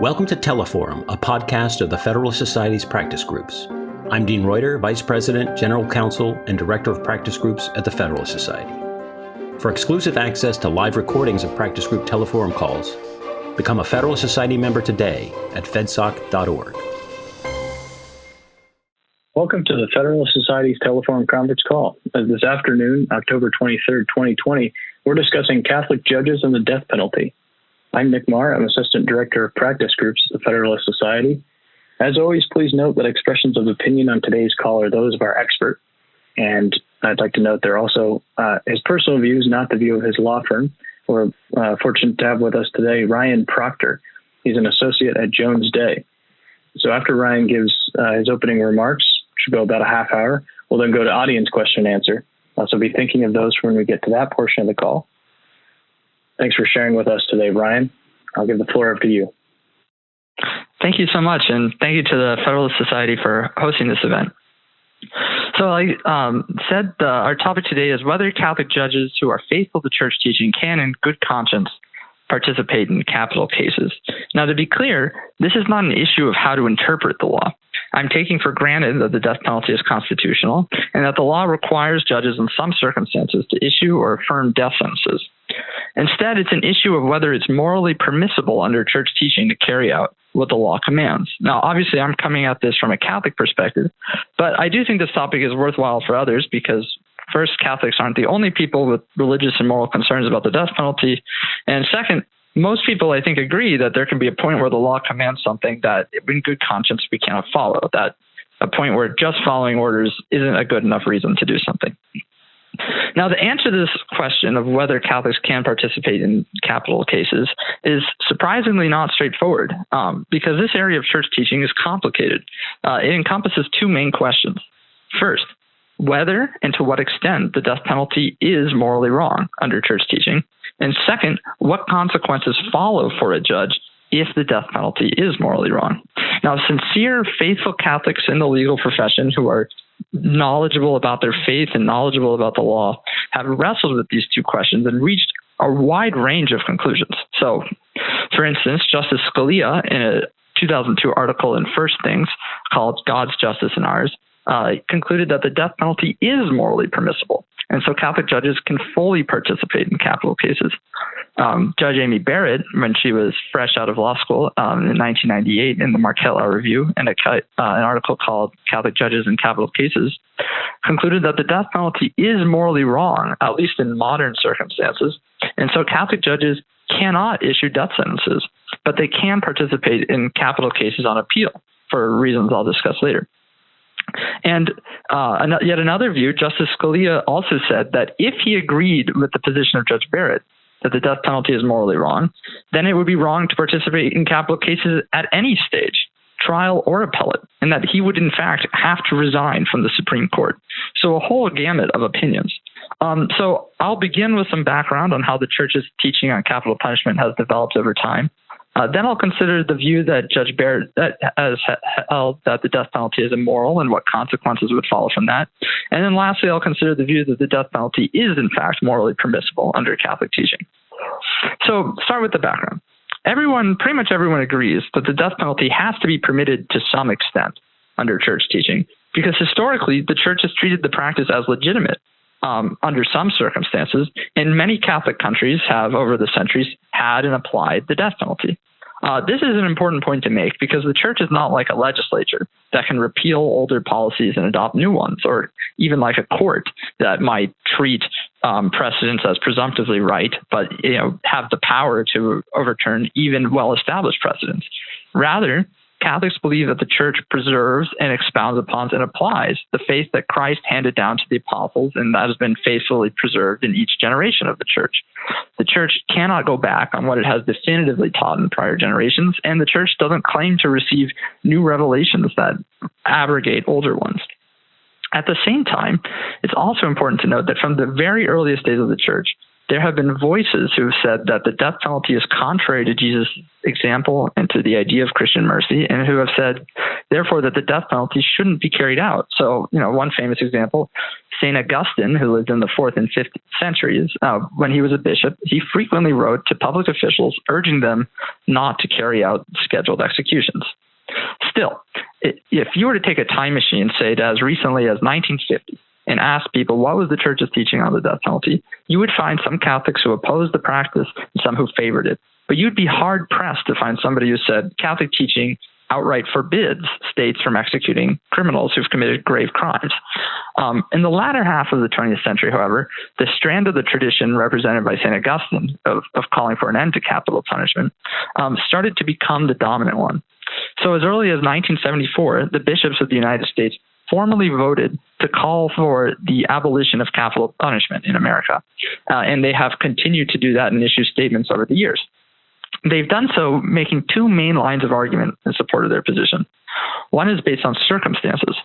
Welcome to Teleforum, a podcast of the Federalist Society's practice groups. I'm Dean Reuter, Vice President, General Counsel, and Director of Practice Groups at the Federalist Society. For exclusive access to live recordings of practice group Teleforum calls, become a Federalist Society member today at fedsoc.org. Welcome to the Federalist Society's Teleforum conference call. This afternoon, October 23rd, 2020, we're discussing Catholic judges and the death penalty. I'm Nick Marr. I'm Assistant Director of Practice Groups at the Federalist Society. As always, please note that expressions of opinion on today's call are those of our expert. And I'd like to note they're also his personal views, not the view of his law firm. We're fortunate to have with us today Ryan Proctor. He's an associate at Jones Day. So after Ryan gives his opening remarks, which should go about a half hour, we'll then go to audience question and answer. So be thinking of those when we get to that portion of the call. Thanks for sharing with us today, Ryan. I'll give the floor up to you. Thank you so much, and thank you to the Federalist Society for hosting this event. So like said, our topic today is whether Catholic judges who are faithful to church teaching can, in good conscience, participate in capital cases. Now, to be clear, this is not an issue of how to interpret the law. I'm taking for granted that the death penalty is constitutional and that the law requires judges in some circumstances to issue or affirm death sentences. Instead, it's an issue of whether it's morally permissible under church teaching to carry out what the law commands. Now, obviously, I'm coming at this from a Catholic perspective, but I do think this topic is worthwhile for others because, first, Catholics aren't the only people with religious and moral concerns about the death penalty, and second, most people, I think, agree that there can be a point where the law commands something that, in good conscience, we cannot follow, that a point where just following orders isn't a good enough reason to do something. Now, the answer to this question of whether Catholics can participate in capital cases is surprisingly not straightforward because this area of church teaching is complicated. It encompasses two main questions. First, whether and to what extent the death penalty is morally wrong under church teaching. And second, what consequences follow for a judge if the death penalty is morally wrong. Now, sincere, faithful Catholics in the legal profession who are knowledgeable about their faith and knowledgeable about the law have wrestled with these two questions and reached a wide range of conclusions. So, for instance, Justice Scalia, in a 2002 article in First Things called God's Justice and Ours, concluded that the death penalty is morally permissible. And so Catholic judges can fully participate in capital cases. Judge Amy Barrett, when she was fresh out of law school in 1998 in the Marquette Law Review, and an article called Catholic Judges in Capital Cases, concluded that the death penalty is morally wrong, at least in modern circumstances. And so Catholic judges cannot issue death sentences, but they can participate in capital cases on appeal for reasons I'll discuss later. And yet another view, Justice Scalia also said that if he agreed with the position of Judge Barrett that the death penalty is morally wrong, then it would be wrong to participate in capital cases at any stage, trial or appellate, and that he would in fact have to resign from the Supreme Court. So a whole gamut of opinions. So I'll begin with some background on how the Church's teaching on capital punishment has developed over time. Then I'll consider the view that Judge Barrett has held that the death penalty is immoral and what consequences would follow from that. And then lastly, I'll consider the view that the death penalty is in fact morally permissible under Catholic teaching. So start with the background. Pretty much everyone agrees that the death penalty has to be permitted to some extent under church teaching because historically the Church has treated the practice as legitimate. Under some circumstances, and many Catholic countries have, over the centuries, had and applied the death penalty. This is an important point to make because the Church is not like a legislature that can repeal older policies and adopt new ones, or even like a court that might treat precedents as presumptively right, but have the power to overturn even well-established precedents. Rather, Catholics believe that the Church preserves and expounds upon and applies the faith that Christ handed down to the apostles, and that has been faithfully preserved in each generation of the Church. The Church cannot go back on what it has definitively taught in prior generations, and the Church doesn't claim to receive new revelations that abrogate older ones. At the same time, it's also important to note that from the very earliest days of the Church, there have been voices who have said that the death penalty is contrary to Jesus' example and to the idea of Christian mercy, and who have said therefore that the death penalty shouldn't be carried out. So, one famous example, St. Augustine, who lived in the 4th and 5th centuries, when he was a bishop, he frequently wrote to public officials urging them not to carry out scheduled executions. Still, if you were to take a time machine, say to as recently as 1950, and ask people what was the church's teaching on the death penalty, you would find some Catholics who opposed the practice and some who favored it. But you'd be hard-pressed to find somebody who said Catholic teaching outright forbids states from executing criminals who've committed grave crimes. In the latter half of the 20th century, however, the strand of the tradition represented by St. Augustine of calling for an end to capital punishment started to become the dominant one. So as early as 1974, the bishops of the United States formally voted to call for the abolition of capital punishment in America. And they have continued to do that and issue statements over the years. They've done so making two main lines of argument in support of their position. One is based on circumstances,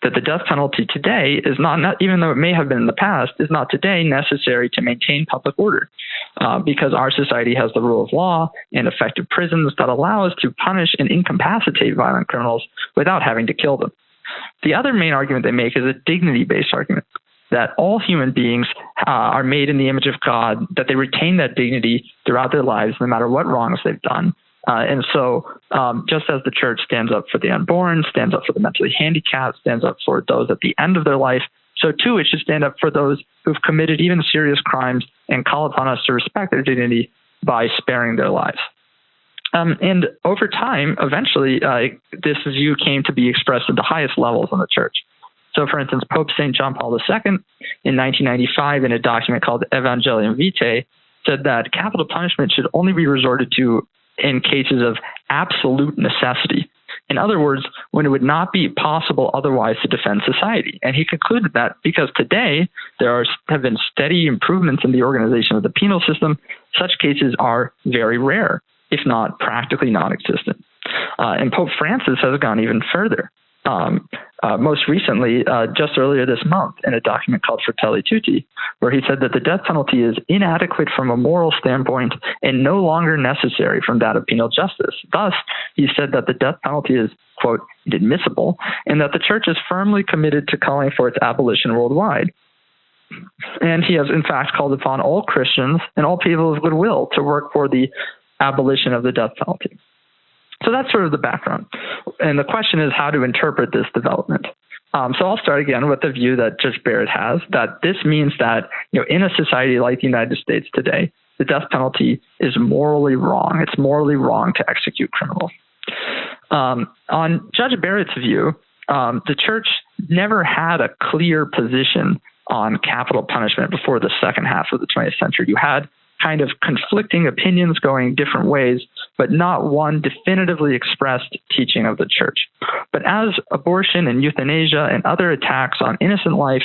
that the death penalty today is not, even though it may have been in the past, is not today necessary to maintain public order, because our society has the rule of law and effective prisons that allow us to punish and incapacitate violent criminals without having to kill them. The other main argument they make is a dignity-based argument, that all human beings are made in the image of God, that they retain that dignity throughout their lives, no matter what wrongs they've done. And so just as the church stands up for the unborn, stands up for the mentally handicapped, stands up for those at the end of their life, so too it should stand up for those who've committed even serious crimes and call upon us to respect their dignity by sparing their lives. And over time, eventually, this view came to be expressed at the highest levels in the church. So, for instance, Pope St. John Paul II in 1995 in a document called Evangelium Vitae said that capital punishment should only be resorted to in cases of absolute necessity. In other words, when it would not be possible otherwise to defend society. And he concluded that because today there have been steady improvements in the organization of the penal system, such cases are very rare, if not practically non-existent. And Pope Francis has gone even further. Most recently, just earlier this month, in a document called Fratelli Tutti, where he said that the death penalty is inadequate from a moral standpoint and no longer necessary from that of penal justice. Thus, he said that the death penalty is, quote, inadmissible, and that the church is firmly committed to calling for its abolition worldwide. And he has, in fact, called upon all Christians and all people of goodwill to work for the abolition of the death penalty. So that's sort of the background. And the question is how to interpret this development. So I'll start again with the view that Judge Barrett has, that this means that in a society like the United States today, the death penalty is morally wrong. It's morally wrong to execute criminals. On Judge Barrett's view, the church never had a clear position on capital punishment before the second half of the 20th century. You had kind of conflicting opinions going different ways, but not one definitively expressed teaching of the church. But as abortion and euthanasia and other attacks on innocent life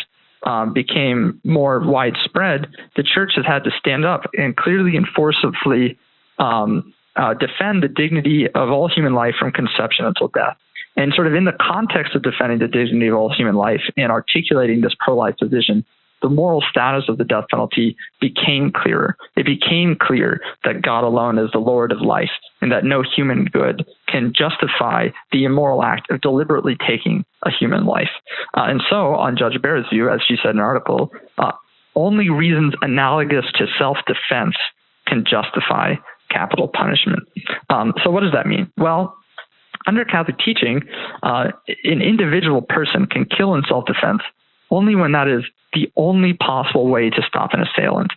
became more widespread, the church has had to stand up and clearly and forcibly defend the dignity of all human life from conception until death. And sort of in the context of defending the dignity of all human life and articulating this pro-life position, the moral status of the death penalty became clearer. It became clear that God alone is the Lord of life and that no human good can justify the immoral act of deliberately taking a human life. And so, on Judge Barrett's view, as she said in an article, only reasons analogous to self-defense can justify capital punishment. So what does that mean? Well, under Catholic teaching, an individual person can kill in self-defense only when that is the only possible way to stop an assailant.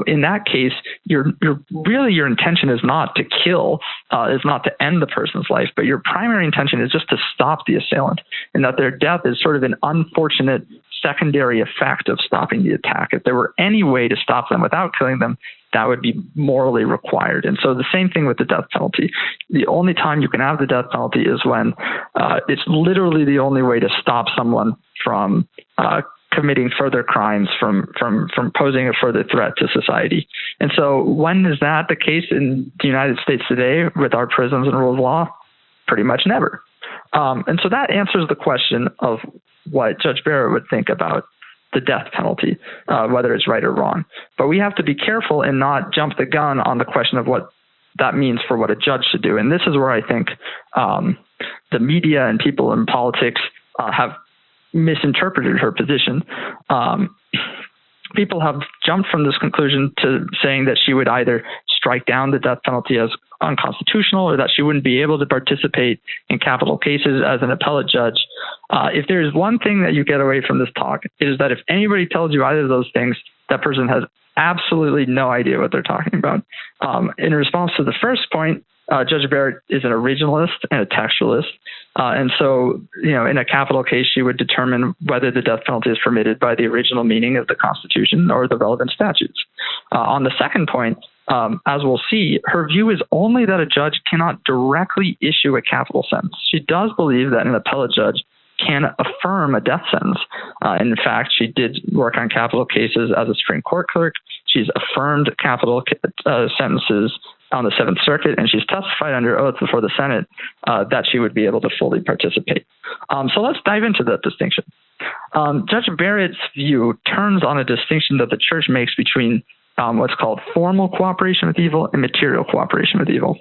In that case, your intention is not to kill, is not to end the person's life, but your primary intention is just to stop the assailant, and that their death is sort of an unfortunate secondary effect of stopping the attack. If there were any way to stop them without killing them, that would be morally required. And so the same thing with the death penalty. The only time you can have the death penalty is when it's literally the only way to stop someone from committing further crimes, from posing a further threat to society. And so when is that the case in the United States today with our prisons and rule of law? Pretty much never. And so that answers the question of what Judge Barrett would think about the death penalty, whether it's right or wrong. But we have to be careful and not jump the gun on the question of what that means for what a judge should do. And this is where I think the media and people in politics have misinterpreted her position. People have jumped from this conclusion to saying that she would either strike down the death penalty as unconstitutional or that she wouldn't be able to participate in capital cases as an appellate judge. If there's one thing that you get away from this talk, it is that if anybody tells you either of those things, that person has absolutely no idea what they're talking about. In response to the first point, Judge Barrett is an originalist and a textualist. And so, in a capital case, she would determine whether the death penalty is permitted by the original meaning of the Constitution or the relevant statutes. On the second point, as we'll see, her view is only that a judge cannot directly issue a capital sentence. She does believe that an appellate judge can affirm a death sentence. In fact, she did work on capital cases as a Supreme Court clerk. She's affirmed capital sentences on the Seventh Circuit, and she's testified under oath before the Senate that she would be able to fully participate. So let's dive into that distinction. Judge Barrett's view turns on a distinction that the church makes between what's called formal cooperation with evil and material cooperation with evil.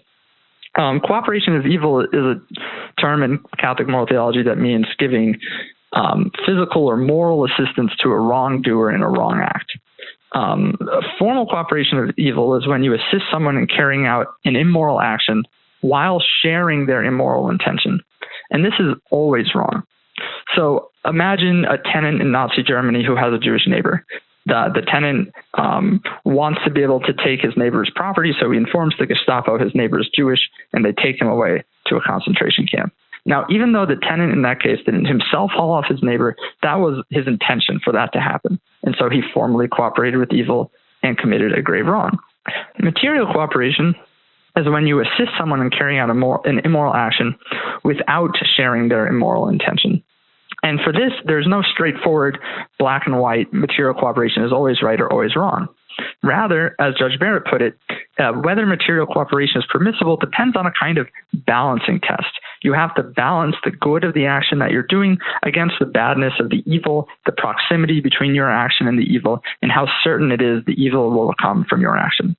Cooperation with evil is a term in Catholic moral theology that means giving physical or moral assistance to a wrongdoer in a wrong act. Formal cooperation with evil is when you assist someone in carrying out an immoral action while sharing their immoral intention. And this is always wrong. So imagine a tenant in Nazi Germany who has a Jewish neighbor. The tenant wants to be able to take his neighbor's property, so he informs the Gestapo his neighbor is Jewish, and they take him away to a concentration camp. Now, even though the tenant in that case didn't himself haul off his neighbor, that was his intention for that to happen. And so he formally cooperated with evil and committed a grave wrong. Material cooperation is when you assist someone in carrying out an immoral action without sharing their immoral intention. And for this, there's no straightforward black and white material cooperation is always right or always wrong. Rather, as Judge Barrett put it, whether material cooperation is permissible depends on a kind of balancing test. You have to balance the good of the action that you're doing against the badness of the evil, the proximity between your action and the evil, and how certain it is the evil will come from your action.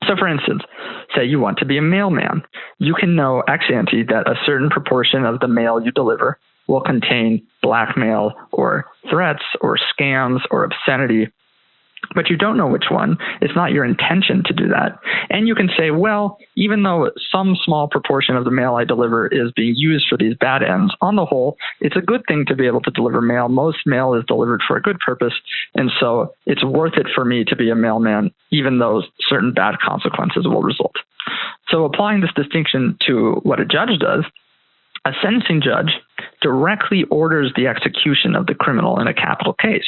So, for instance, say you want to be a mailman. You can know ex ante that a certain proportion of the mail you deliver will contain blackmail or threats or scams or obscenity, but you don't know which one. It's not your intention to do that. And you can say, well, even though some small proportion of the mail I deliver is being used for these bad ends, on the whole, it's a good thing to be able to deliver mail. Most mail is delivered for a good purpose, and so it's worth it for me to be a mailman, even though certain bad consequences will result. So applying this distinction to what a judge does, a sentencing judge directly orders the execution of the criminal in a capital case.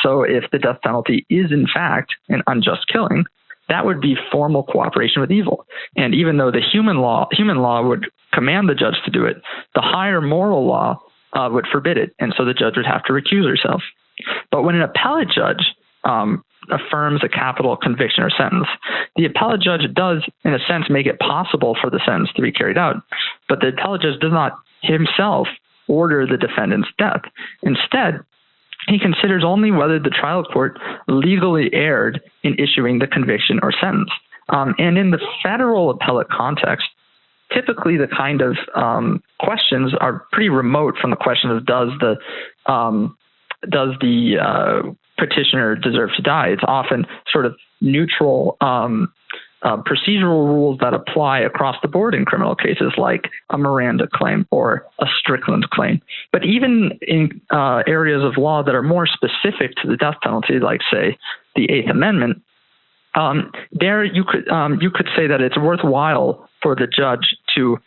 So if the death penalty is in fact an unjust killing, that would be formal cooperation with evil. And even though the human law would command the judge to do it, the higher moral law would forbid it. And so the judge would have to recuse herself. But when an appellate judge affirms a capital conviction or sentence, the appellate judge does, in a sense, make it possible for the sentence to be carried out. But the appellate judge does not himself order the defendant's death. Instead, he considers only whether the trial court legally erred in issuing the conviction or sentence. And in the federal appellate context, typically the kind of questions are pretty remote from the question of does the petitioner deserve to die? It's often sort of neutral procedural rules that apply across the board in criminal cases, like a Miranda claim or a Strickland claim. But even in areas of law that are more specific to the death penalty, like, say, the Eighth Amendment, there you could say that it's worthwhile for the judge to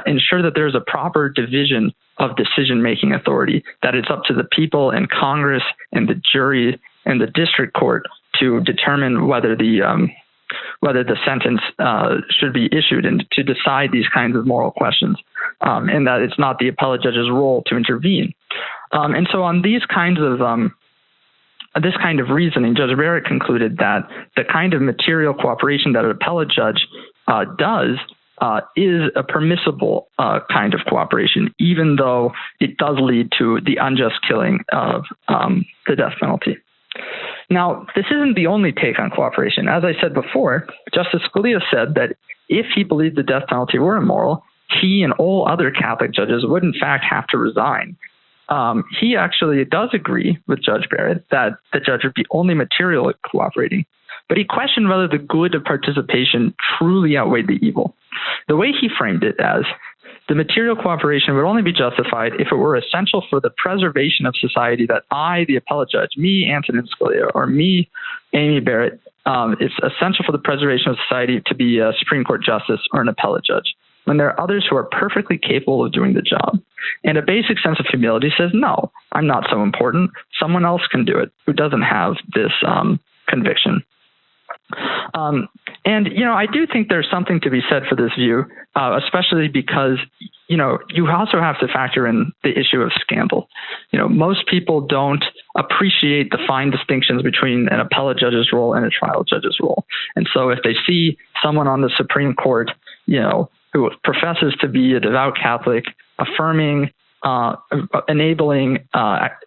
ensure that there's a proper division of decision-making authority, that it's up to the people and Congress and the jury and the district court to determine whether the sentence should be issued and to decide these kinds of moral questions, and that it's not the appellate judge's role to intervene. And so on this kind of reasoning, Judge Barrett concluded that the kind of material cooperation that an appellate judge does is a permissible kind of cooperation, even though it does lead to the unjust killing of the death penalty. Now, this isn't the only take on cooperation. As I said before, Justice Scalia said that if he believed the death penalty were immoral, he and all other Catholic judges would in fact have to resign. He actually does agree with Judge Barrett that the judge would be only materially cooperating, but he questioned whether the good of participation truly outweighed the evil. The way he framed it as, the material cooperation would only be justified if it were essential for the preservation of society that I, the appellate judge, me, Antonin Scalia, or me, Amy Barrett, it's essential for the preservation of society to be a Supreme Court justice or an appellate judge, when there are others who are perfectly capable of doing the job. And a basic sense of humility says, no, I'm not so important. Someone else can do it who doesn't have this conviction. And, I do think there's something to be said for this view, especially because, you also have to factor in the issue of scandal. Most people don't appreciate the fine distinctions between an appellate judge's role and a trial judge's role. And so if they see someone on the Supreme Court, who professes to be a devout Catholic, affirming, enabling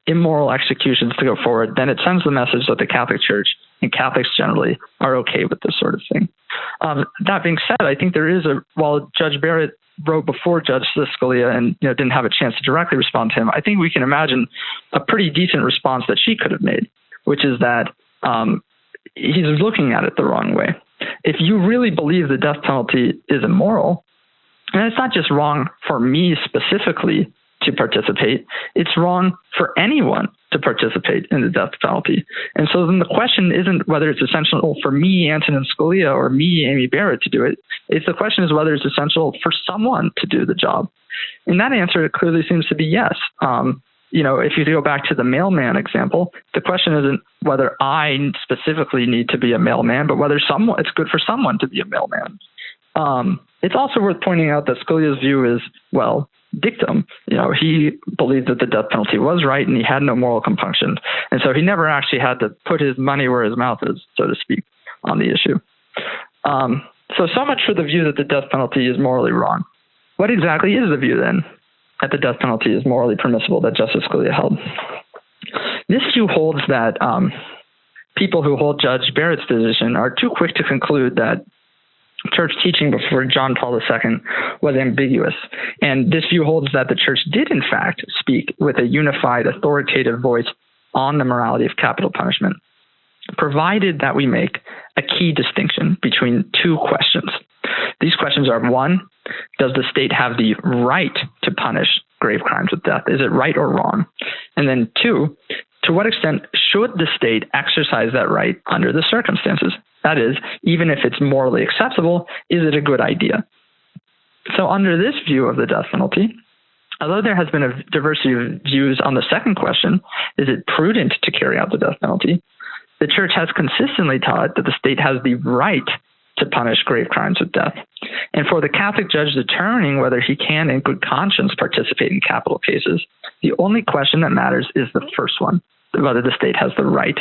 immoral executions to go forward, then it sends the message that the Catholic Church and Catholics generally are okay with this sort of thing. That being said, I think there is while Judge Barrett wrote before Judge Scalia and didn't have a chance to directly respond to him, I think we can imagine a pretty decent response that she could have made, which is that he's looking at it the wrong way. If you really believe the death penalty is immoral, and it's not just wrong for me specifically to participate, it's wrong for anyone to participate in the death penalty. And so then the question isn't whether it's essential for me, Antonin Scalia, or me, Amy Barrett, to do it. The question is whether it's essential for someone to do the job. In that answer, it clearly seems to be yes. If you go back to the mailman example, the question isn't whether I specifically need to be a mailman, but whether it's good for someone to be a mailman. It's also worth pointing out that Scalia's view is, dictum. He believed that the death penalty was right and he had no moral compunction. And so he never actually had to put his money where his mouth is, so to speak, on the issue. So much for the view that the death penalty is morally wrong. What exactly is the view then that the death penalty is morally permissible that Justice Scalia held? This view holds that people who hold Judge Barrett's position are too quick to conclude that church teaching before John Paul II was ambiguous. And this view holds that the church did, in fact, speak with a unified, authoritative voice on the morality of capital punishment, provided that we make a key distinction between two questions. These questions are, one, does the state have the right to punish grave crimes with death? Is it right or wrong? And then two, to what extent should the state exercise that right under the circumstances? That is, even if it's morally acceptable, is it a good idea? So under this view of the death penalty, although there has been a diversity of views on the second question, is it prudent to carry out the death penalty? The church has consistently taught that the state has the right to punish grave crimes with death. And for the Catholic judge determining whether he can in good conscience participate in capital cases, the only question that matters is the first one, whether the state has the right.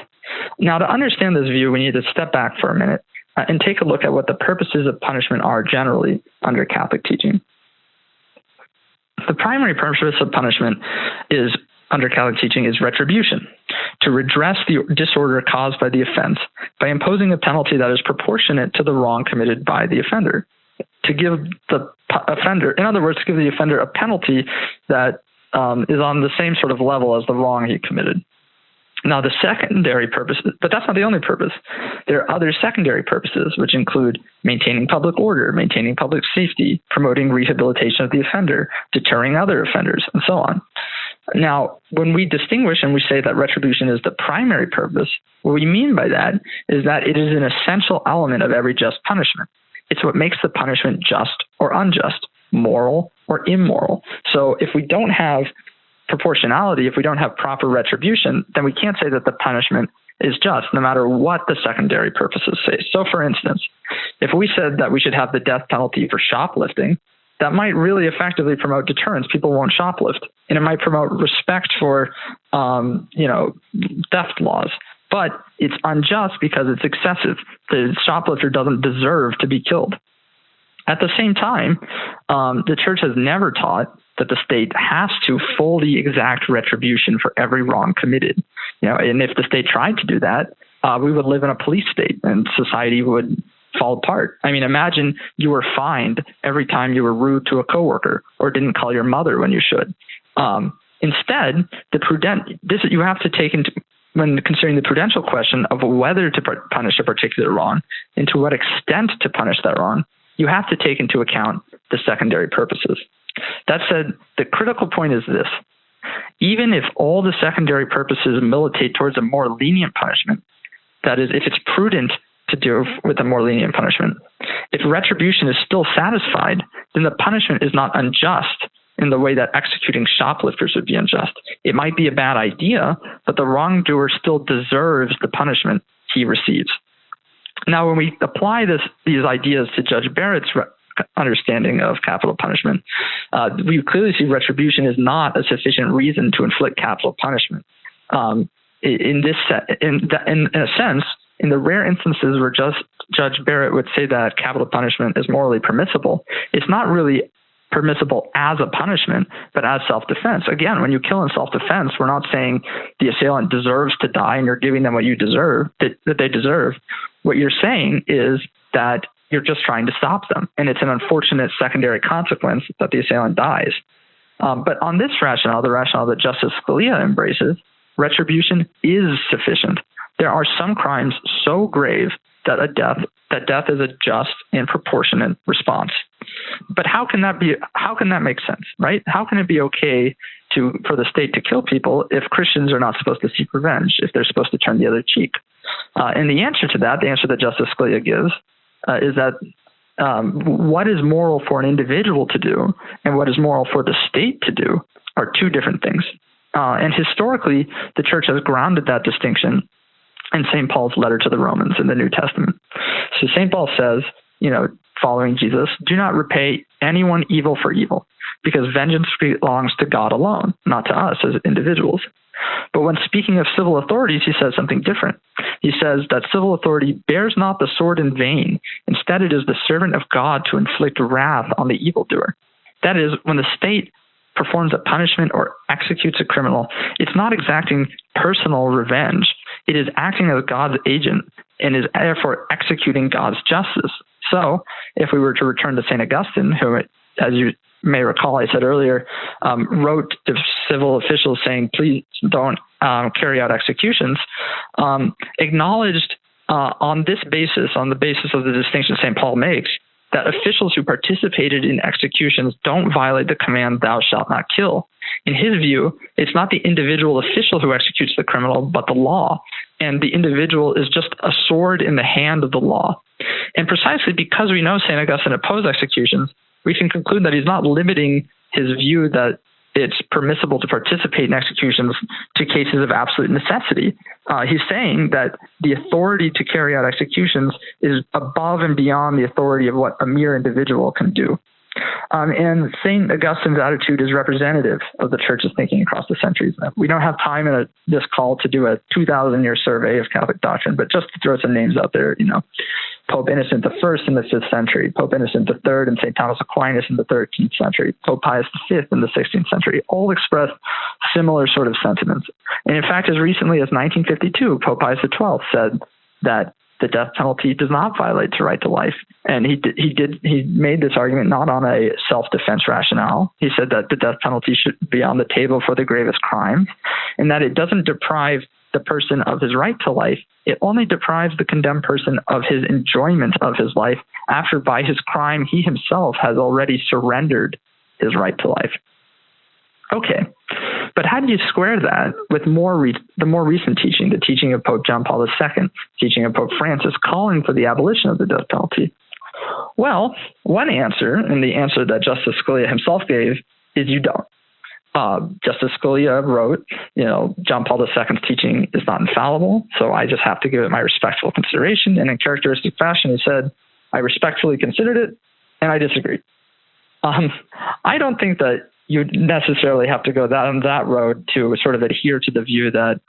Now, to understand this view, we need to step back for a minute and take a look at what the purposes of punishment are generally under Catholic teaching. The primary purpose of punishment under Catholic teaching is retribution, to redress the disorder caused by the offense by imposing a penalty that is proportionate to the wrong committed by the offender, to give the offender, in other words, to give the offender a penalty that is on the same sort of level as the wrong he committed. Now, the secondary purpose, but that's not the only purpose. There are other secondary purposes, which include maintaining public order, maintaining public safety, promoting rehabilitation of the offender, deterring other offenders, and so on. Now, when we distinguish and we say that retribution is the primary purpose, what we mean by that is that it is an essential element of every just punishment. It's what makes the punishment just or unjust, moral or immoral. So if we don't have proportionality, if we don't have proper retribution, then we can't say that the punishment is just, no matter what the secondary purposes say. So for instance, if we said that we should have the death penalty for shoplifting, that might really effectively promote deterrence. People won't shoplift. And it might promote respect for, theft laws. But it's unjust because it's excessive. The shoplifter doesn't deserve to be killed. At the same time, the church has never taught that the state has to fully exact retribution for every wrong committed. And if the state tried to do that, we would live in a police state and society would fall apart. I mean, imagine you were fined every time you were rude to a coworker or didn't call your mother when you should. Instead, you have to take into, when considering the prudential question of whether to punish a particular wrong and to what extent to punish that wrong, you have to take into account the secondary purposes. That said, the critical point is this. Even if all the secondary purposes militate towards a more lenient punishment, that is, if it's prudent to do with a more lenient punishment, if retribution is still satisfied, then the punishment is not unjust in the way that executing shoplifters would be unjust. It might be a bad idea, but the wrongdoer still deserves the punishment he receives. Now, when we apply these ideas to Judge Barrett's understanding of capital punishment, we clearly see retribution is not a sufficient reason to inflict capital punishment. In a sense, in the rare instances where Judge Barrett would say that capital punishment is morally permissible, it's not really permissible as a punishment, but as self-defense. Again, when you kill in self-defense, we're not saying the assailant deserves to die and you're giving them what you deserve, that they deserve. What you're saying is that you're just trying to stop them, and it's an unfortunate secondary consequence that the assailant dies. But on this rationale, the rationale that Justice Scalia embraces, retribution is sufficient. There are some crimes so grave that death is a just and proportionate response. But how can that make sense, right? How can it be okay for the state to kill people if Christians are not supposed to seek revenge, if they're supposed to turn the other cheek? And the answer to that, the answer that Justice Scalia gives, is that what is moral for an individual to do and what is moral for the state to do are two different things. And historically, the church has grounded that distinction in St. Paul's letter to the Romans in the New Testament. So St. Paul says, following Jesus, do not repay anyone evil for evil, because vengeance belongs to God alone, not to us as individuals. But when speaking of civil authorities, he says something different. He says that civil authority bears not the sword in vain. Instead, it is the servant of God to inflict wrath on the evildoer. That is, when the state performs a punishment or executes a criminal, it's not exacting personal revenge. It is acting as God's agent and is therefore executing God's justice. So if we were to return to St. Augustine, who, as you may recall, I said earlier, wrote to civil officials saying, please don't carry out executions, acknowledged on the basis of the distinction St. Paul makes, that officials who participated in executions don't violate the command, thou shalt not kill. In his view, it's not the individual official who executes the criminal, but the law. And the individual is just a sword in the hand of the law. And precisely because we know St. Augustine opposed executions, we can conclude that he's not limiting his view that it's permissible to participate in executions to cases of absolute necessity. He's saying that the authority to carry out executions is above and beyond the authority of what a mere individual can do. And St. Augustine's attitude is representative of the church's thinking across the centuries. We don't have time in this call to do a 2,000-year survey of Catholic doctrine, but just to throw some names out there, Pope Innocent I in the 5th century, Pope Innocent III and St. Thomas Aquinas in the 13th century, Pope Pius V in the 16th century, all expressed similar sort of sentiments. And in fact, as recently as 1952, Pope Pius XII said that the death penalty does not violate the right to life. And he made this argument not on a self-defense rationale. He said that the death penalty should be on the table for the gravest crimes, and that it doesn't deprive the person of his right to life. It only deprives the condemned person of his enjoyment of his life after by his crime he himself has already surrendered his right to life. Okay, but how do you square that with the more recent teaching, the teaching of Pope John Paul II, teaching of Pope Francis calling for the abolition of the death penalty? Well, one answer, and the answer that Justice Scalia himself gave, is you don't. Justice Scalia wrote, John Paul II's teaching is not infallible, so I just have to give it my respectful consideration. And in characteristic fashion, he said, I respectfully considered it, and I disagreed. I don't think that you necessarily have to go down that road to sort of adhere to the view that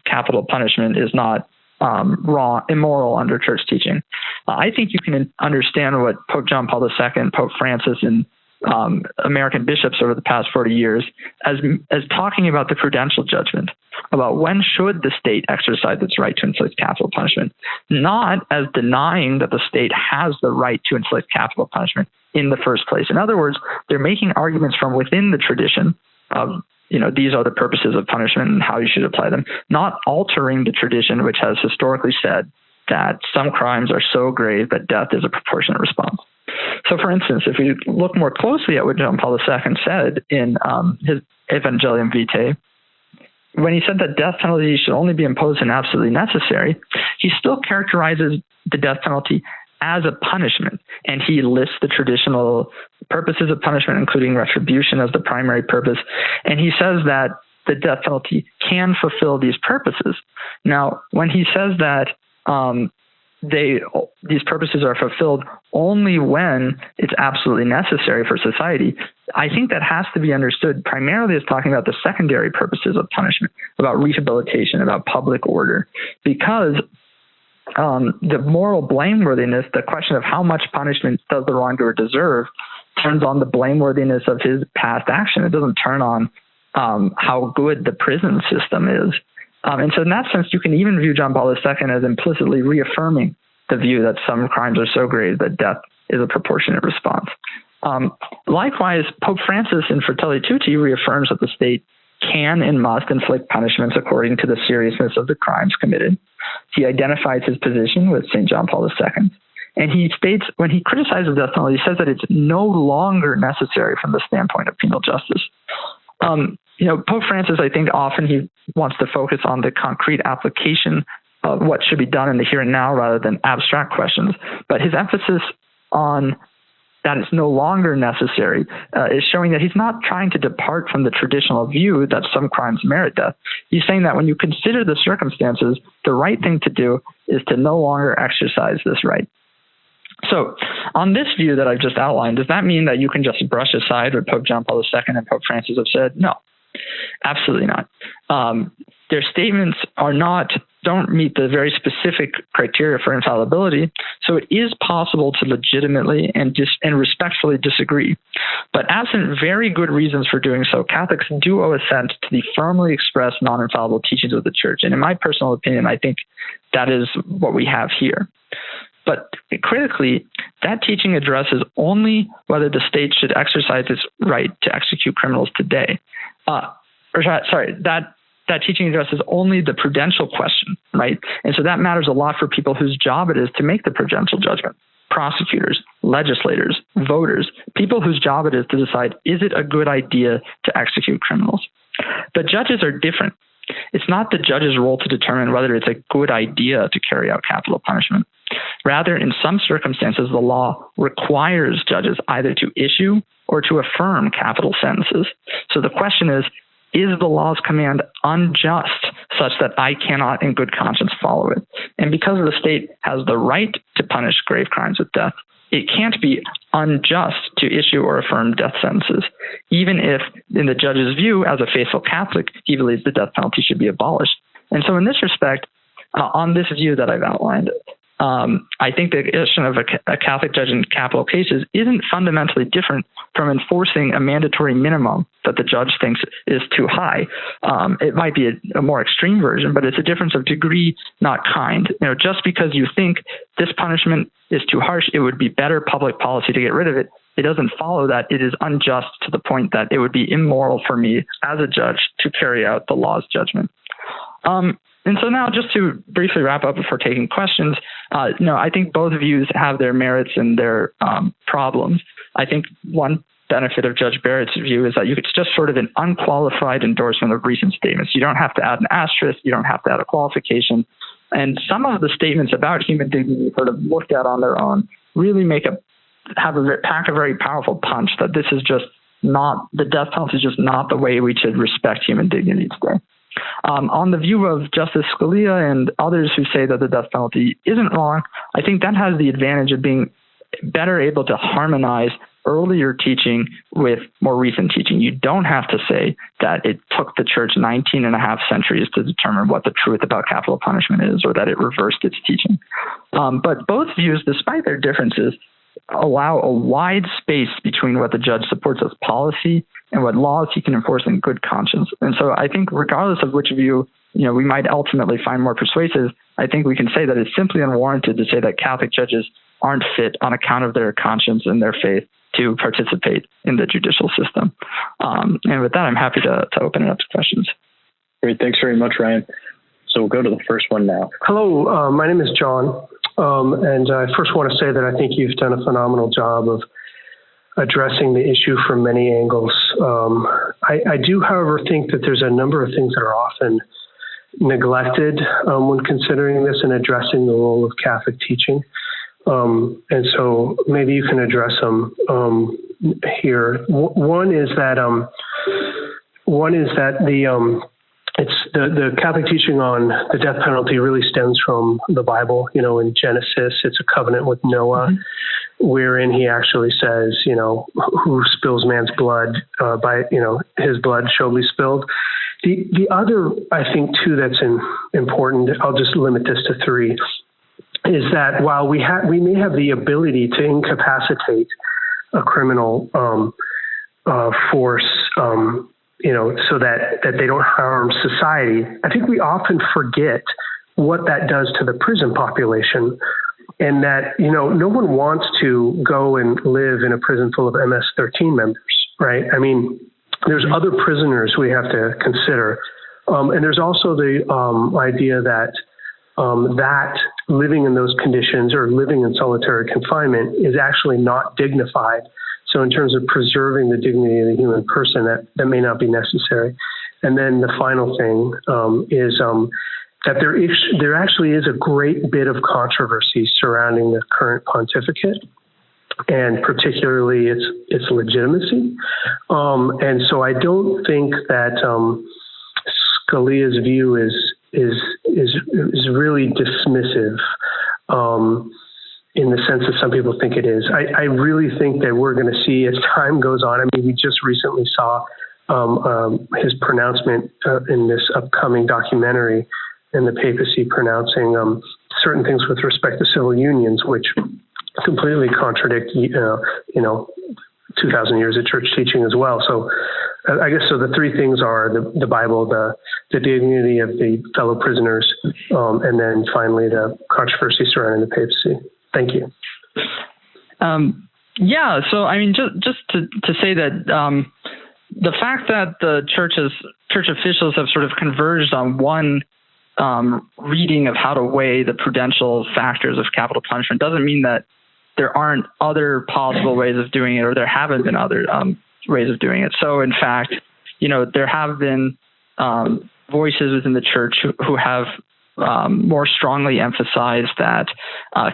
capital punishment is not wrong, immoral under church teaching. I think you can understand what Pope John Paul II, Pope Francis, and American bishops over the past 40 years as talking about the prudential judgment, about when should the state exercise its right to inflict capital punishment, not as denying that the state has the right to inflict capital punishment in the first place. In other words, they're making arguments from within the tradition of, these are the purposes of punishment and how you should apply them, not altering the tradition which has historically said that some crimes are so grave that death is a proportionate response. So, for instance, if we look more closely at what John Paul II said in his Evangelium Vitae, when he said that death penalty should only be imposed when absolutely necessary, he still characterizes the death penalty as a punishment, and he lists the traditional purposes of punishment, including retribution as the primary purpose, and he says that the death penalty can fulfill these purposes. Now, when he says that these purposes are fulfilled only when it's absolutely necessary for society, I think that has to be understood primarily as talking about the secondary purposes of punishment, about rehabilitation, about public order, because the moral blameworthiness, the question of how much punishment does the wrongdoer deserve, turns on the blameworthiness of his past action. It doesn't turn on how good the prison system is. And so in that sense, you can even view John Paul II as implicitly reaffirming the view that some crimes are so grave that death is a proportionate response. Likewise, Pope Francis in Fratelli Tutti reaffirms that the state can and must inflict punishments according to the seriousness of the crimes committed. He identifies his position with St. John Paul II. And he states, when he criticizes the death penalty, he says that it's no longer necessary from the standpoint of penal justice. Pope Francis, I think often he wants to focus on the concrete application of what should be done in the here and now rather than abstract questions. But his emphasis on that it's no longer necessary is showing that he's not trying to depart from the traditional view that some crimes merit death. He's saying that when you consider the circumstances, the right thing to do is to no longer exercise this right. So on this view that I've just outlined, does that mean that you can just brush aside what Pope John Paul II and Pope Francis have said? No, absolutely not. Their statements don't meet the very specific criteria for infallibility, so it is possible to legitimately and respectfully disagree. But absent very good reasons for doing so, Catholics do owe assent to the firmly expressed non-infallible teachings of the Church. And in my personal opinion, I think that is what we have here. But critically, that teaching addresses only whether the state should exercise its right to execute criminals today. That teaching addresses only the prudential question, right? And so that matters a lot for people whose job it is to make the prudential judgment. Prosecutors, legislators, voters, people whose job it is to decide, is it a good idea to execute criminals? But judges are different. It's not the judge's role to determine whether it's a good idea to carry out capital punishment. Rather, in some circumstances, the law requires judges either to issue or to affirm capital sentences. So the question is the law's command unjust such that I cannot in good conscience follow it? And because the state has the right to punish grave crimes with death, it can't be unjust to issue or affirm death sentences, even if, in the judge's view, as a faithful Catholic, he believes the death penalty should be abolished. And so in this respect, on this view that I've outlined, I think the question of a Catholic judge in capital cases isn't fundamentally different from enforcing a mandatory minimum that the judge thinks is too high. It might be a more extreme version, but it's a difference of degree, not kind. Just because you think this punishment is too harsh, it would be better public policy to get rid of it. It doesn't follow that it is unjust to the point that it would be immoral for me as a judge to carry out the law's judgment. And so now, just to briefly wrap up before taking questions, I think both views have their merits and their problems. I think one benefit of Judge Barrett's view is that it's just sort of an unqualified endorsement of recent statements. You don't have to add an asterisk. You don't have to add a qualification. And some of the statements about human dignity sort of looked at on their own really pack a very powerful punch that this is just not, the death penalty is just not the way we should respect human dignity today. On the view of Justice Scalia and others who say that the death penalty isn't wrong, I think that has the advantage of being better able to harmonize earlier teaching with more recent teaching. You don't have to say that it took the church 19 and a half centuries to determine what the truth about capital punishment is, or that it reversed its teaching. But both views, despite their differences, allow a wide space between what the judge supports as policy and what laws he can enforce in good conscience. And so I think regardless of which view, we might ultimately find more persuasive, I think we can say that it's simply unwarranted to say that Catholic judges aren't fit on account of their conscience and their faith to participate in the judicial system. And with that, I'm happy to open it up to questions. Great. Thanks very much, Ryan. So we'll go to the first one now. Hello, my name is John. And I first want to say that I think you've done a phenomenal job of addressing the issue from many angles. I do, however, think that there's a number of things that are often neglected when considering this and addressing the role of Catholic teaching. And so maybe you can address them here. One is that the Catholic teaching on the death penalty really stems from the Bible. In Genesis, it's a covenant with Noah, wherein he actually says, who spills man's blood, his blood shall be spilled. The other, I think, too, that's important, I'll just limit this to three, is that while we may have the ability to incapacitate a criminal force, so that they don't harm society, I think we often forget what that does to the prison population, and that, no one wants to go and live in a prison full of MS-13 members, right? I mean, there's other prisoners we have to consider. And there's also the idea that that living in those conditions or living in solitary confinement is actually not dignified. So in terms of preserving the dignity of the human person, that may not be necessary. And then the final thing is that there actually is a great bit of controversy surrounding the current pontificate, and particularly its legitimacy. And so I don't think that Scalia's view is really dismissive in the sense that some people think it is. I really think that we're going to see as time goes on. I mean, we just recently saw his pronouncement in this upcoming documentary in the papacy pronouncing certain things with respect to civil unions, which completely contradict, 2,000 years of church teaching as well. So I guess the three things are the Bible, the dignity of the fellow prisoners, and then finally the controversy surrounding the papacy. Thank you. Yeah. So, I mean, just to say that the fact that the church officials have sort of converged on one reading of how to weigh the prudential factors of capital punishment doesn't mean that there aren't other possible ways of doing it, or there haven't been other ways of doing it. So, in fact, there have been voices within the church who have more strongly emphasized that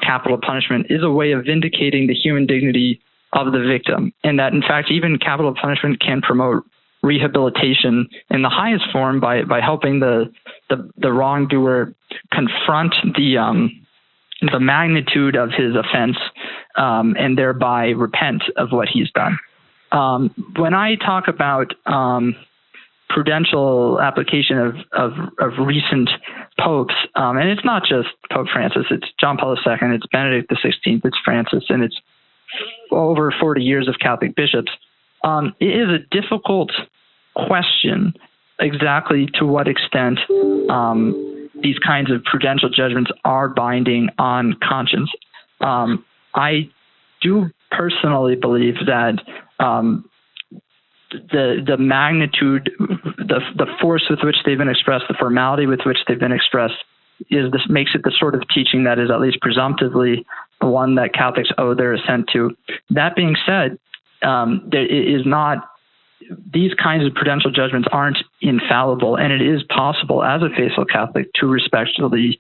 capital punishment is a way of vindicating the human dignity of the victim, and that, in fact, even capital punishment can promote rehabilitation in the highest form by helping the wrongdoer confront the magnitude of his offense and thereby repent of what he's done. When I talk about prudential application of recent popes, and it's not just Pope Francis, it's John Paul II, it's Benedict XVI, it's Francis, and it's over 40 years of Catholic bishops, it is a difficult question exactly to what extent these kinds of prudential judgments are binding on conscience. I do personally believe that the magnitude, the force with which they've been expressed, the formality with which they've been expressed, makes it the sort of teaching that is at least presumptively the one that Catholics owe their assent to. That being said, these kinds of prudential judgments aren't infallible, and it is possible as a faithful Catholic to respectfully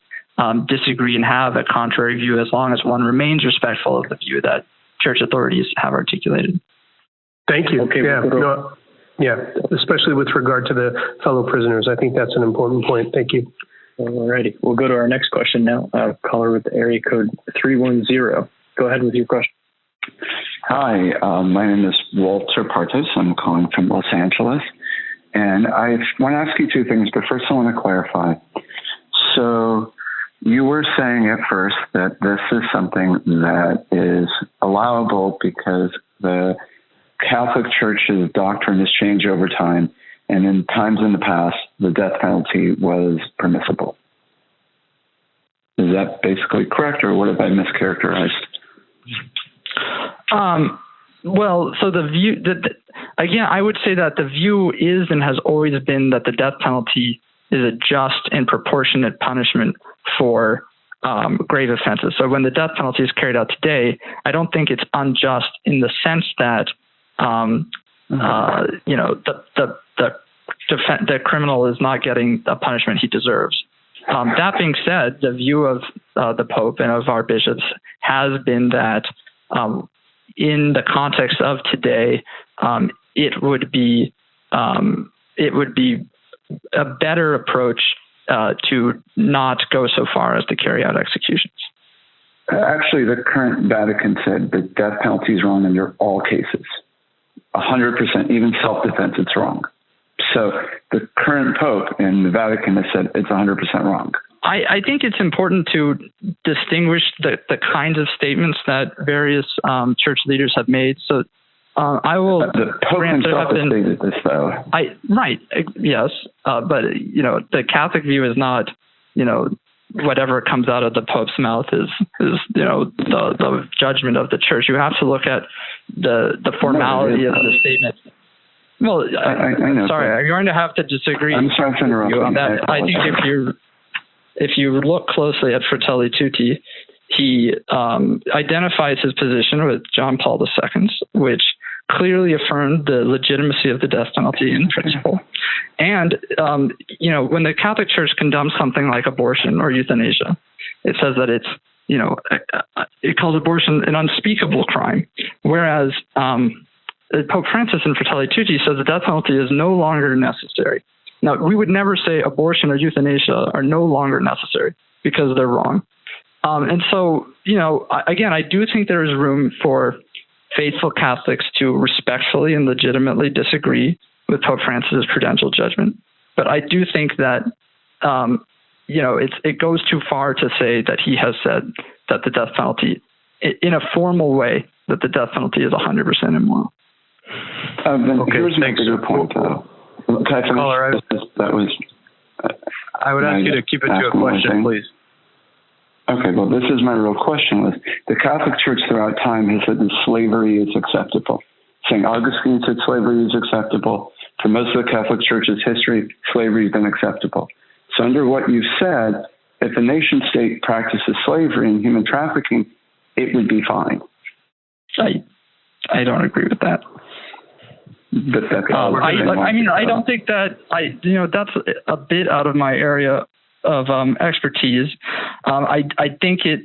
disagree and have a contrary view as long as one remains respectful of the view that church authorities have articulated. Thank you. Okay, yeah, especially with regard to the fellow prisoners. I think that's an important point. Thank you. All righty. We'll go to our next question now. Caller with the area code 310. Go ahead with your question. Hi, my name is Walter Partos. I'm calling from Los Angeles. And I want to ask you two things, but first I want to clarify. So You were saying at first that this is something that is allowable because the Catholic Church's doctrine has changed over time, and in times in the past, the death penalty was permissible. Is that basically correct, or what have I mischaracterized? Well, so the view again, I would say that the view is and has always been that the death penalty is a just and proportionate punishment for grave offenses. So when the death penalty is carried out today, I don't think it's unjust in the sense that the criminal is not getting a punishment he deserves. That being said, the view of the Pope and of our bishops has been that in the context of today, it would be a better approach to not go so far as to carry out executions. Actually, the current Vatican said the death penalty is wrong under all cases. 100%, even self-defense, it's wrong. So the current Pope in the Vatican has said it's 100% wrong. I think it's important to distinguish the kinds of statements that various church leaders have made. So I will. The Pope himself has stated this, though. Yes, but the Catholic view is not, whatever comes out of the Pope's mouth is the judgment of the Church. You have to look at the formality of the statement. Well, I know. Sorry, I'm going to have to disagree. I'm sorry to interrupt you on that. I think if you look closely at Fratelli Tutti, he identifies his position with John Paul II, which clearly affirmed the legitimacy of the death penalty in principle. And, when the Catholic Church condemns something like abortion or euthanasia, it says that it's, it calls abortion an unspeakable crime. Whereas Pope Francis in Fratelli Tutti says the death penalty is no longer necessary. Now, we would never say abortion or euthanasia are no longer necessary because they're wrong. And so, again, I do think there is room for faithful Catholics to respectfully and legitimately disagree with Pope Francis's prudential judgment. But I do think that, it goes too far to say that he has said that the death penalty, in a formal way, that the death penalty is 100% immoral. Here's my bigger point, though. Can I finish? I would ask you to keep it to a question, please. Okay, well, this is my real question. The Catholic Church throughout time has said that slavery is acceptable. St. Augustine said slavery is acceptable. For most of the Catholic Church's history, slavery has been acceptable. So under what you've said, if a nation state practices slavery and human trafficking, it would be fine. I don't agree with that. But I don't think that that's a bit out of my area of expertise. I think it,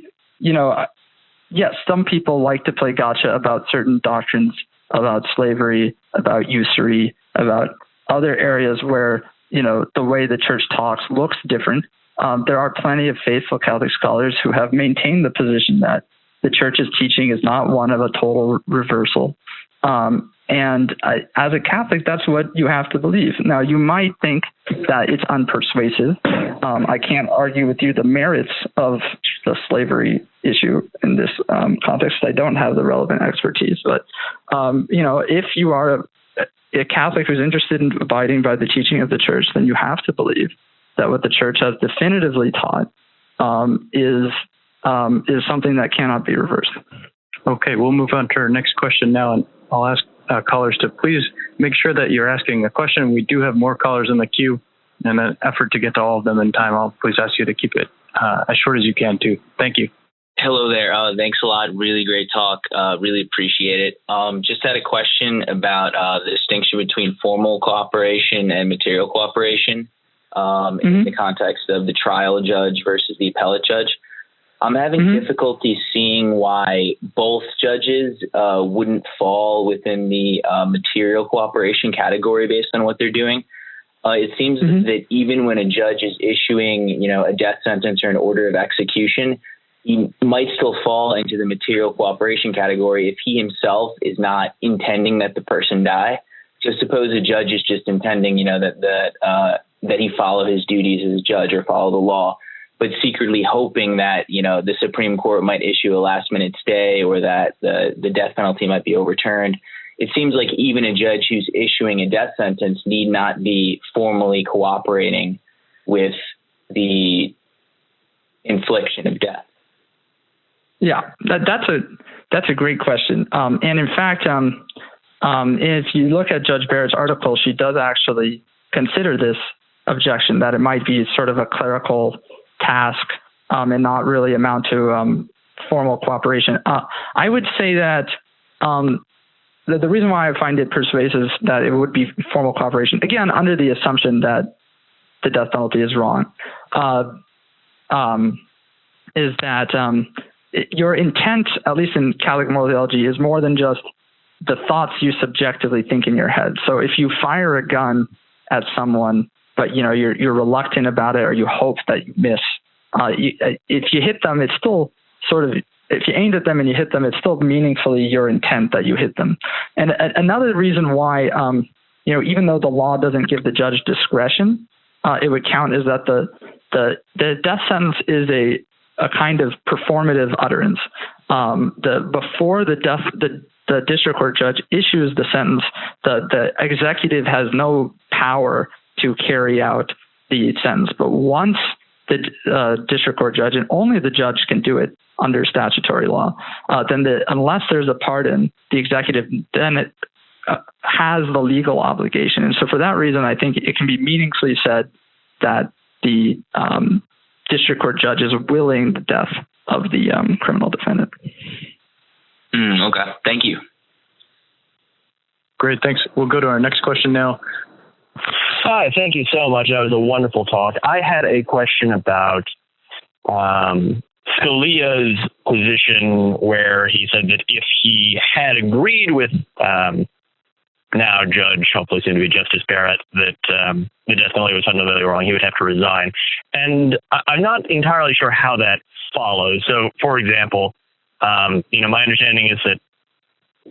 yes, some people like to play gotcha about certain doctrines, about slavery, about usury, about other areas where, the way the Church talks looks different. There are plenty of faithful Catholic scholars who have maintained the position that the Church's teaching is not one of a total reversal. And as a Catholic, that's what you have to believe. Now, you might think that it's unpersuasive. I can't argue with you the merits of the slavery issue in this context. I don't have the relevant expertise. But, if you are a Catholic who's interested in abiding by the teaching of the Church, then you have to believe that what the Church has definitively taught is something that cannot be reversed. Okay, we'll move on to our next question now, and I'll ask callers to please make sure that you're asking a question. We do have more callers in the queue, and an effort to get to all of them in time. I'll please ask you to keep it as short as you can, too. Thank you. Hello there. Thanks a lot. Really great talk. Really appreciate it. Just had a question about the distinction between formal cooperation and material cooperation in the context of the trial judge versus the appellate judge. I'm having difficulty seeing why both judges wouldn't fall within the material cooperation category based on what they're doing. It seems that even when a judge is issuing, a death sentence or an order of execution, he might still fall into the material cooperation category if he himself is not intending that the person die. So suppose a judge is just intending, that he follow his duties as a judge or follow the law. but secretly hoping that, the Supreme Court might issue a last minute stay or that the death penalty might be overturned. It seems like even a judge who's issuing a death sentence need not be formally cooperating with the infliction of death. Yeah, that's a great question. And in fact, if you look at Judge Barrett's article, she does actually consider this objection, that it might be sort of a clerical task and not really amount to formal cooperation. I would say that the reason why I find it persuasive that it would be formal cooperation, again, under the assumption that the death penalty is wrong, is that your intent, at least in Catholic moral theology, is more than just the thoughts you subjectively think in your head. So if you fire a gun at someone, but you're reluctant about it, or you hope that you miss, if you hit them, it's still sort of, if you aimed at them and you hit them, it's still meaningfully your intent that you hit them. And another reason why, even though the law doesn't give the judge discretion, it would count is that the death sentence is a kind of performative utterance. Before the district court judge issues the sentence, the executive has no power to carry out the sentence. But once the district court judge, and only the judge can do it under statutory law, then unless there's a pardon, the executive then has the legal obligation. And so for that reason, I think it can be meaningfully said that the district court judge is willing the death of the criminal defendant. Okay, thank you. Great, thanks. We'll go to our next question now. Hi, thank you so much. That was a wonderful talk. I had a question about Scalia's position, where he said that if he had agreed with now Judge, hopefully soon to be Justice Barrett, that the death penalty was fundamentally wrong, he would have to resign. And I'm not entirely sure how that follows. So, for example, my understanding is that,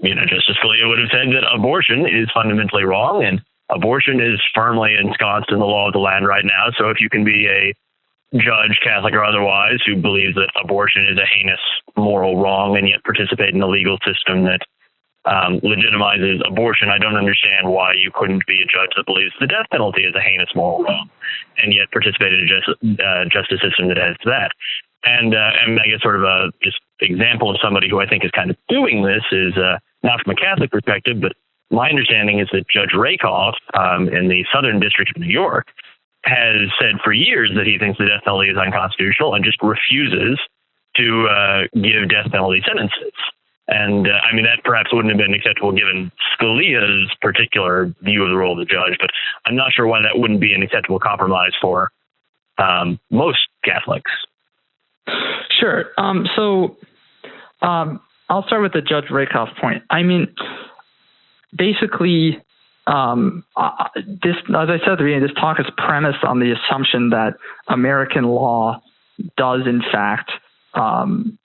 Justice Scalia would have said that abortion is fundamentally wrong, and abortion is firmly ensconced in the law of the land right now. So if you can be a judge, Catholic or otherwise, who believes that abortion is a heinous moral wrong and yet participate in a legal system that legitimizes abortion, I don't understand why you couldn't be a judge that believes the death penalty is a heinous moral wrong and yet participate in a justice system that has that. And I guess sort of a just example of somebody who I think is kind of doing this is not from a Catholic perspective, but my understanding is that Judge Rakoff in the Southern District of New York has said for years that he thinks the death penalty is unconstitutional and just refuses to give death penalty sentences. And that perhaps wouldn't have been acceptable given Scalia's particular view of the role of the judge, but I'm not sure why that wouldn't be an acceptable compromise for most Catholics. Sure. I'll start with the Judge Rakoff point. Basically, this, as I said at the beginning, this talk is premised on the assumption that American law does, in fact,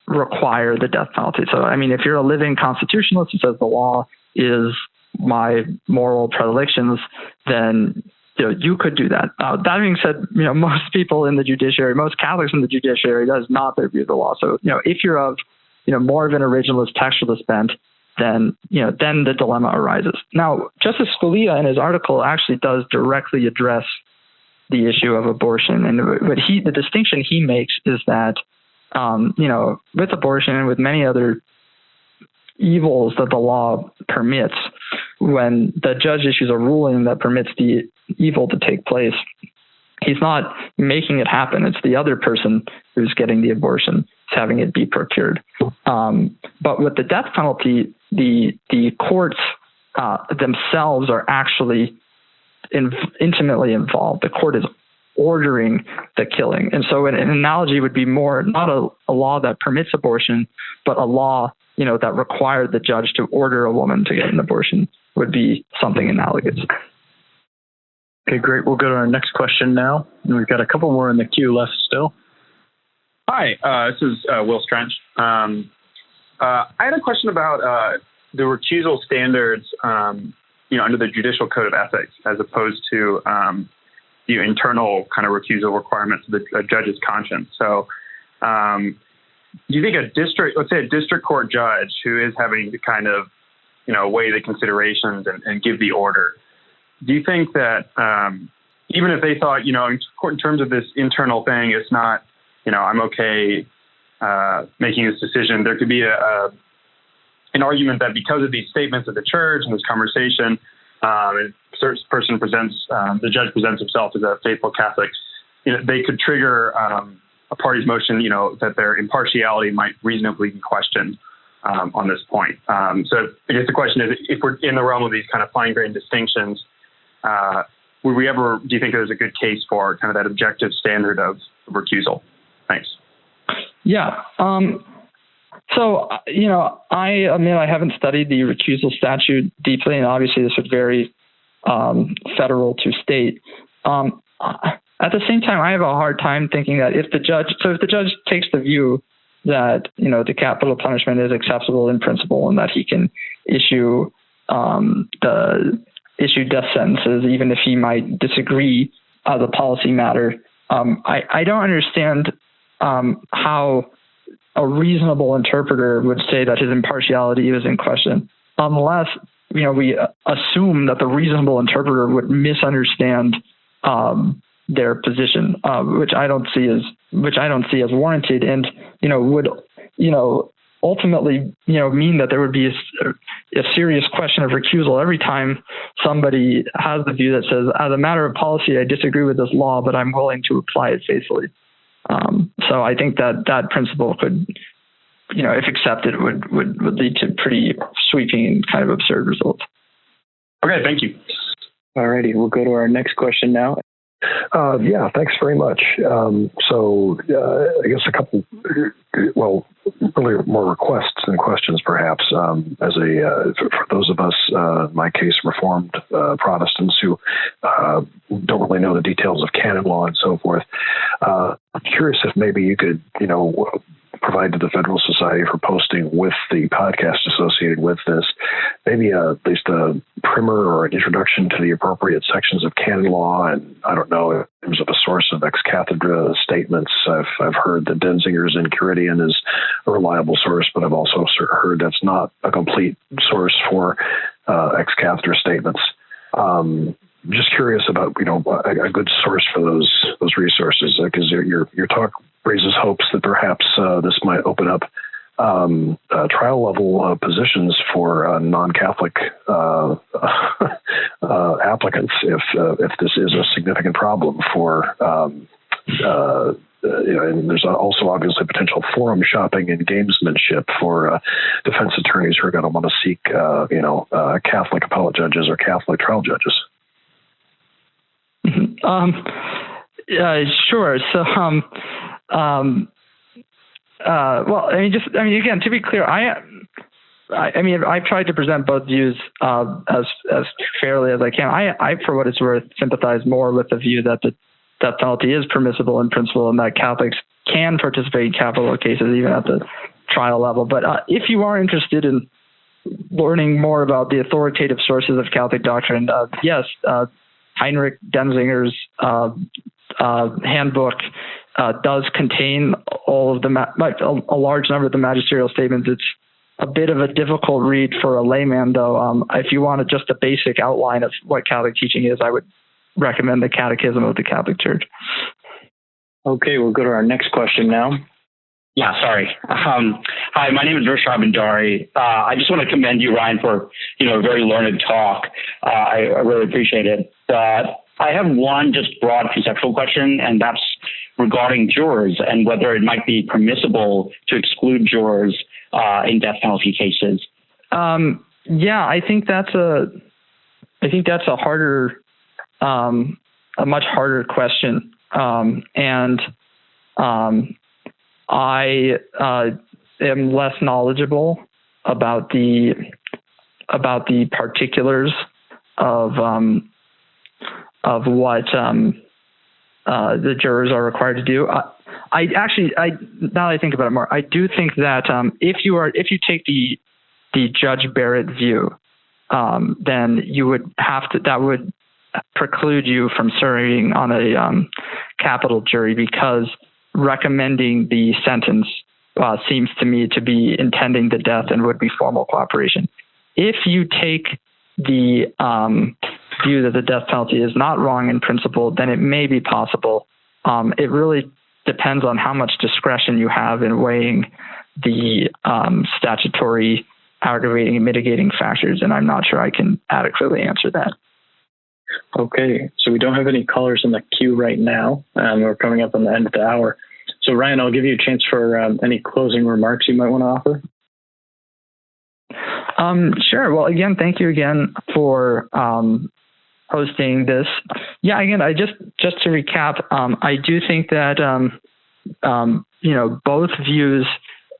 require the death penalty. So, if you're a living constitutionalist who says the law is my moral predilections, then you could do that. That being said, most people in the judiciary, most Catholics in the judiciary, that is not their view of the law. So, if you're of, more of an originalist textualist bent, then the dilemma arises. Now, Justice Scalia in his article actually does directly address the issue of abortion, and the distinction he makes is that, with abortion and with many other evils that the law permits, when the judge issues a ruling that permits the evil to take place, he's not making it happen. It's the other person who's getting the abortion, having it be procured. But with the death penalty, the courts themselves are actually intimately involved. The court is ordering the killing. And so an analogy would be more not a law that permits abortion, but a law, that required the judge to order a woman to get an abortion would be something analogous. Okay, great. We'll go to our next question now. And we've got a couple more in the queue left still. Hi, this is Will Strench. I had a question about the recusal standards, under the Judicial Code of Ethics, as opposed to, few internal kind of recusal requirements of a judge's conscience. So do you think let's say a district court judge who is having to kind of, weigh the considerations and give the order, do you think that even if they thought, in terms of this internal thing, it's not, I'm okay making this decision, there could be an argument that because of these statements of the church and this conversation, and the judge presents himself as a faithful Catholic, they could trigger a party's motion, that their impartiality might reasonably be questioned on this point. So I guess the question is, if we're in the realm of these kind of fine-grained distinctions, do you think there's a good case for kind of that objective standard of recusal? Thanks. Yeah. So, I admit I haven't studied the recusal statute deeply, and obviously this would vary federal to state. At the same time, I have a hard time thinking that if the judge takes the view that, the capital punishment is acceptable in principle and that he can issue death sentences, even if he might disagree as a policy matter, I don't understand how a reasonable interpreter would say that his impartiality is in question, unless we assume that the reasonable interpreter would misunderstand their position, which I don't see as warranted, and would ultimately mean that there would be a serious question of recusal every time somebody has the view that says, as a matter of policy, I disagree with this law, but I'm willing to apply it faithfully. So I think that principle could, if accepted, would lead to pretty sweeping and kind of absurd results. Okay, thank you. All righty, we'll go to our next question now. Yeah, thanks very much. I guess a couple, really more requests than questions, perhaps, for those of us, in my case, Reformed Protestants who don't really know the details of canon law and so forth. I'm curious if maybe you could, provide to the Federal Society for posting with the podcast associated with this, maybe at least a primer or an introduction to the appropriate sections of canon law. And I don't know, in terms of a source of ex cathedra statements, I've heard that Denzinger's Enchiridion is a reliable source, but I've also heard that's not a complete source for ex cathedra statements. Just curious about, a good source for those resources, because your talk raises hopes that perhaps this might open up trial level positions for non-Catholic applicants if this is a significant problem for. And there's also obviously potential forum shopping and gamesmanship for defense attorneys who are going to want to seek, Catholic appellate judges or Catholic trial judges. Sure. So, again, to be clear, I've tried to present both views as fairly as I can. I, for what it's worth, sympathize more with the view that the death penalty is permissible in principle and that Catholics can participate in capital cases even at the trial level. But if you are interested in learning more about the authoritative sources of Catholic doctrine, yes, Heinrich Denzinger's handbook does contain all of a large number of the magisterial statements. It's a bit of a difficult read for a layman, though. If you wanted just a basic outline of what Catholic teaching is, I would recommend the Catechism of the Catholic Church. Okay, we'll go to our next question now. Yeah, sorry. Hi, my name is Rishab Bandari. I just want to commend you, Ryan, for a very learned talk. I really appreciate it. I have one just broad conceptual question, and that's regarding jurors and whether it might be permissible to exclude jurors in death penalty cases. Yeah, I think that's a harder, a much harder question, and I am less knowledgeable about the particulars of what the jurors are required to do. I now that I think about it more, I do think that if you take the Judge Barrett view, then you would have to, that would preclude you from serving on a capital jury, because recommending the sentence seems to me to be intending the death and would be formal cooperation. If you take the view that the death penalty is not wrong in principle, then it may be possible. It really depends on how much discretion you have in weighing the statutory aggravating and mitigating factors, and I'm not sure I can adequately answer that. Okay, so we don't have any callers in the queue right now. We're coming up on the end of the hour. So Ryan, I'll give you a chance for any closing remarks you might want to offer. Sure. Well, again, thank you again for hosting this. Yeah, again, just to recap, I do think that both views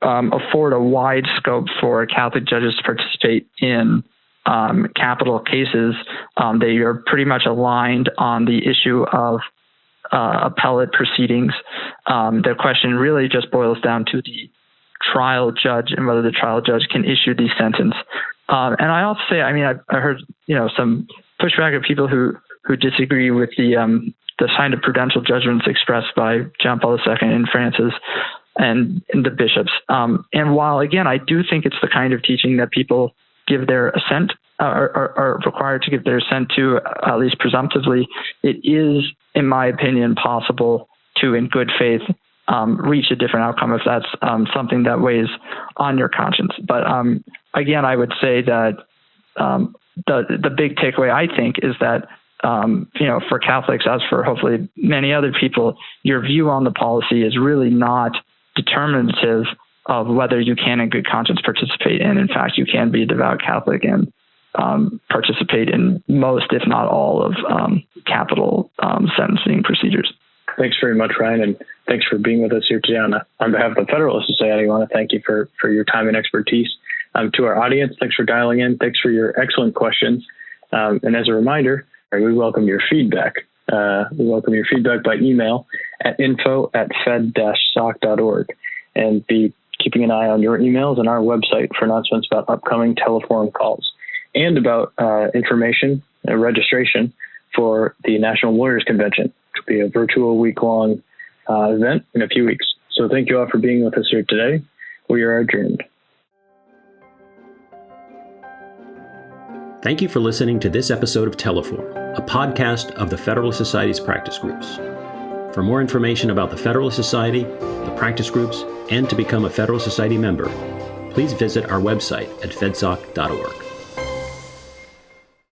afford a wide scope for Catholic judges to participate in capital cases. They are pretty much aligned on the issue of appellate proceedings. The question really just boils down to the trial judge and whether the trial judge can issue the sentence. And I also say, I heard some pushback of people who disagree with the kind of prudential judgments expressed by John Paul II and Francis and the bishops. And while, again, I do think it's the kind of teaching that people give their assent, are required to give their assent to, at least presumptively, it is, in my opinion, possible to, in good faith, reach a different outcome if that's something that weighs on your conscience. But again, I would say that the big takeaway, I think, is that for Catholics, as for hopefully many other people, your view on the policy is really not determinative of whether you can in good conscience participate in. In fact, you can be a devout Catholic and participate in most, if not all, of capital sentencing procedures. Thanks very much, Ryan, and thanks for being with us here today. On behalf of the Federalist Society, I want to thank you for your time and expertise. To our audience, thanks for dialing in. Thanks for your excellent questions. And as a reminder, we welcome your feedback. We welcome your feedback by email at info@fed-soc.org, and be keeping an eye on your emails and our website for announcements about upcoming teleforum calls and about information and registration for the National Lawyers Convention, which will be a virtual week-long event in a few weeks. So thank you all for being with us here today. We are adjourned. Thank you for listening to this episode of Teleform, a podcast of the Federalist Society's practice groups. For more information about the Federalist Society, the practice groups, and to become a Federalist Society member, please visit our website at fedsoc.org.